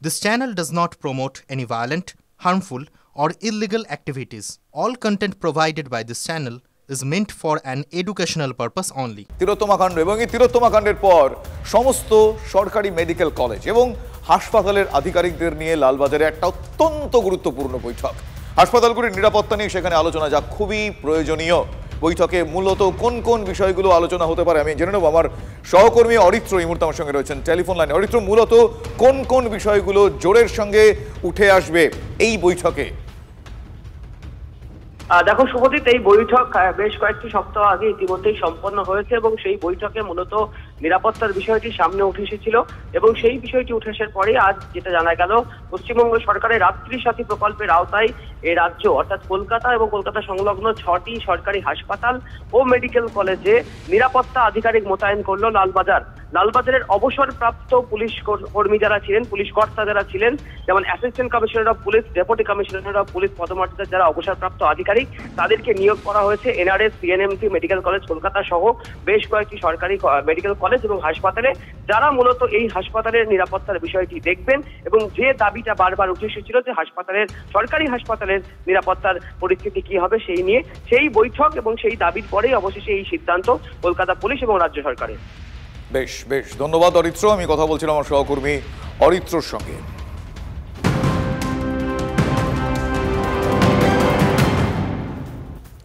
This channel does not promote any violent, harmful, or illegal activities. All content provided by this channel is meant for an educational purpose only. তিলোত্তমা কাণ্ড এবং এই তিলোত্তমা কাণ্ডের পর সমস্ত সরকারি medical college এবং হাসপাতালের আধিকারিকদের নিয়ে লালবাজারে একটা অত্যন্ত গুরুত্বপূর্ণ বৈঠক। হাসপাতালগুলির নিরাপত্তা নিয়ে সেখানে আলোচনা যা খুবই প্রয়োজনীয়। বৈঠকে মূলত কোন কোন বিষয়গুলো আলোচনা হতে পারে আমি জেনে নেব। আমার সহকর্মী অরিত্র এই মুহূর্তে আমার সঙ্গে রয়েছেন টেলিফোন লাইনে। অরিত্র, মূলত কোন কোন বিষয়গুলো জোরের সঙ্গে উঠে আসবে এই বৈঠকে? দেখো শুভজিৎ, এই বৈঠক বেশ কয়েকটি সপ্তাহ আগে ইতিমধ্যেই সম্পন্ন হয়েছে এবং সেই বৈঠকে মূলত নিরাপত্তার বিষয়টি সামনে উঠে এসেছিল এবং সেই বিষয়টি উঠে আসার পরে আজ যেটা জানা গেল, পশ্চিমবঙ্গ সরকারের রাত্রি সাথী প্রকল্পের আওতায় এই রাজ্য অর্থাৎ কলকাতা এবং কলকাতা সংলগ্ন 6টি সরকারি হাসপাতাল ও মেডিকেল কলেজে নিরাপত্তা আধিকারিক মোতায়েন করলো লালবাজার। লালবাজারের অবসরপ্রাপ্ত পুলিশ কর্মী যারা ছিলেন, পুলিশ কর্তা যারা ছিলেন, যেমন assistant commissioner of police, deputy commissioner of police পদমর্যাদার যারা অবসরপ্রাপ্ত আধিকারিক, তাদেরকে নিয়োগ করা হয়েছে NRS, CNMC medical college Kolkata সহ বেশ কয়েকটি সরকারি মেডিকেল কলেজ এবং হাসপাতালে, যারা মূলত এই হাসপাতালের নিরাপত্তার বিষয়টি দেখবেন এবং যে দাবিটা বারবার উঠে এসেছিল যে সরকারি হাসপাতালের নিরাপত্তার পরিস্থিতি কি হবে সেই নিয়ে, সেই বৈঠক এবং সেই দাবির পরেই অবশেষে এই সিদ্ধান্ত কলকাতা পুলিশ এবং রাজ্য সরকারের। বেশ বেশ ধন্যবাদ অরিত্র। আমি কথা বলছিলাম আমার সহকর্মী অরিত্রর সঙ্গে।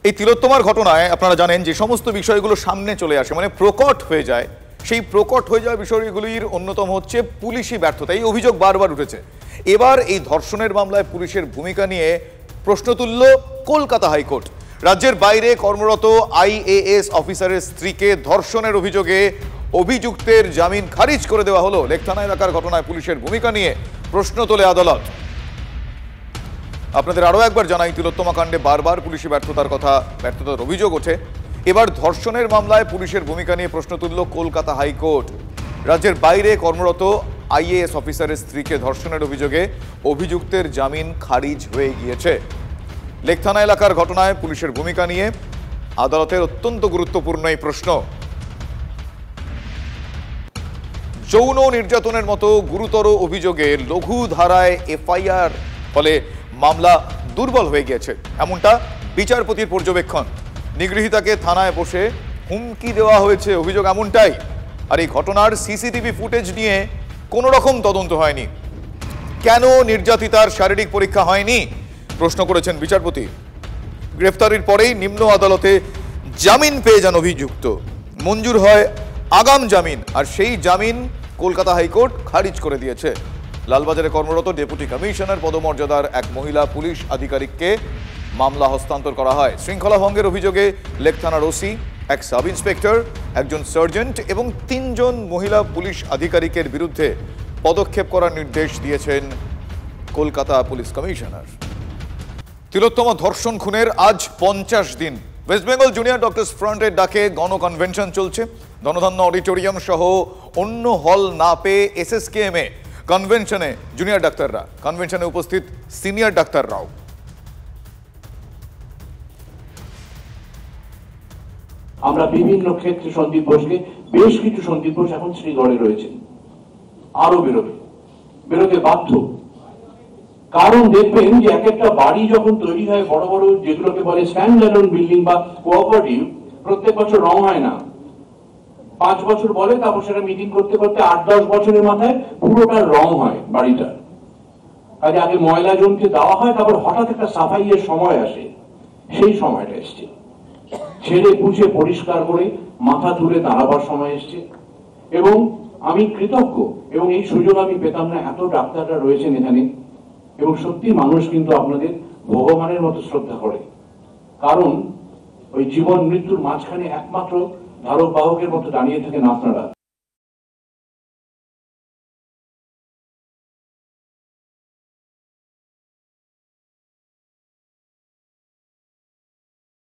এই তিলোত্তমার ঘটনায় আপনারা জানেন যে সমস্ত বিষয়গুলো সামনে চলে আসে, মানে প্রকট হয়ে যায়। সেই প্রকট হয়ে যাওয়া বিষয়গুলির অন্যতম হচ্ছে পুলিশি ব্যর্থতা। এই অভিযোগ বারবার উঠেছে। এবার এই ধর্ষণের মামলায় পুলিশের ভূমিকা নিয়ে প্রশ্ন তুলল কলকাতা হাইকোর্ট। রাজ্যের বাইরে কর্মরত আইএএস অফিসারের স্ত্রীকে ধর্ষণের অভিযোগে অভিযুক্তের জামিন খারিজ করে দেওয়া হলো। লেকথানা এলাকার ঘটনায় পুলিশের ভূমিকা নিয়ে প্রশ্ন তোলে আদালত। আপনাদের আরো একবার জানাই, তিলোত্তমা কাণ্ডে বারবার পুলিশি ব্যর্থতার অভিযোগ ওঠে। এবার ধর্ষণের মামলায় পুলিশের ভূমিকা নিয়ে প্রশ্ন তুলল কলকাতা হাইকোর্ট। রাজ্যের বাইরে কর্মরত আইএএস অফিসারের স্ত্রীকে ধর্ষণের অভিযোগে অভিযুক্তের জামিন খারিজ হয়ে গিয়েছে। লেকথানা এলাকার ঘটনায় পুলিশের ভূমিকা নিয়ে আদালতের অত্যন্ত গুরুত্বপূর্ণ এই প্রশ্ন। যৌন নির্যাতনের মতো গুরুতর অভিযোগে লঘু ধারায় এফআইআর ফলে মামলা দুর্বল হয়ে গিয়েছে, এমনটা বিচারপতির পর্যবেক্ষণ। নিগৃহীতাকে থানায় বসে হুমকি দেওয়া হয়েছে, অভিযোগ এমনটাই। আর এই ঘটনার সিসিটিভি ফুটেজ নিয়ে কোনো রকম তদন্ত হয়নি। কেন নির্যাতিতার শারীরিক পরীক্ষা হয়নি প্রশ্ন করেছেন বিচারপতি। গ্রেফতারির পরেই নিম্ন আদালতে জামিন পেয়ে যান অভিযুক্ত। মঞ্জুর হয় আগাম জামিন, আর সেই জামিন কলকাতা হাইকোর্ট খারিজ করে দিয়েছে। লালবাজারে কর্মরত ডেপুটি কমিশনার পদমর্যাদার এক মহিলা পুলিশ আধিকারিককে মামলা হস্তান্তর করা হয়। শৃঙ্খলা ভঙ্গের অভিযোগে লেকথানার ওসি, এক সাব ইন্সপেক্টর, একজন সার্জেন্ট এবং 3 জন মহিলা পুলিশ আধিকারিকের বিরুদ্ধে পদক্ষেপ করার নির্দেশ দিয়েছেন কলকাতা পুলিশ কমিশনার। তিলোত্তমা ধর্ষণ খুনের আজ 50 দিন। ওয়েস্ট বেঙ্গল জুনিয়র ডক্টরস ফ্রন্টের ডাকে গণকনভেনশন চলছে। ধনধান্য অডিটোরিয়াম সহ অন্য হল না পেয়ে এসএসকেএমে কনভেনশনে জুনিয়র ডাক্তাররা, কনভেনশনে উপস্থিত সিনিয়র ডাক্তাররাও। আমরা বিভিন্ন ক্ষেত্রে সন্দীপ ঘোষকে, বেশ কিছু সন্দীপ ঘোষ এখন শ্রীগড়ে রয়েছেন, আরো বেরোতে বাধ্য। কারণ দেখবেন যে এক একটা বাড়ি যখন তৈরি হয়, বড় বড় যেগুলোকে বলে স্ট্যান্ড অ্যালোন বিল্ডিং বা কোঅপারেটিভ, প্রত্যেক বছর রং হয় না। 5 বছর বলে, তারপর সেটা মিটিং করতে করতে 8-10 বছরের মাথায় পুরোটা রং হয় বাড়িটা। কাজে আগে ময়লা জনকে দেওয়া হয়, তারপর হঠাৎ একটা সাফাইয়ের সময় আসে। সেই সময়টা এসছে, ছেড়ে পুছে পরিষ্কার করে মাথা তুলে দাঁড়াবার সময় এসছে। এবং আমি কৃতজ্ঞ, এবং এই সুযোগ আমি পেতাম না। এত ডাক্তাররা রয়েছেন এখানে, এবং সত্যি মানুষ কিন্তু আপনাদের ভগবানের মতো শ্রদ্ধা করে। কারণ ওই জীবন মৃত্যুর মাঝখানে একমাত্র ধারক বাহকের মতো দাঁড়িয়ে থাকেন আপনারা।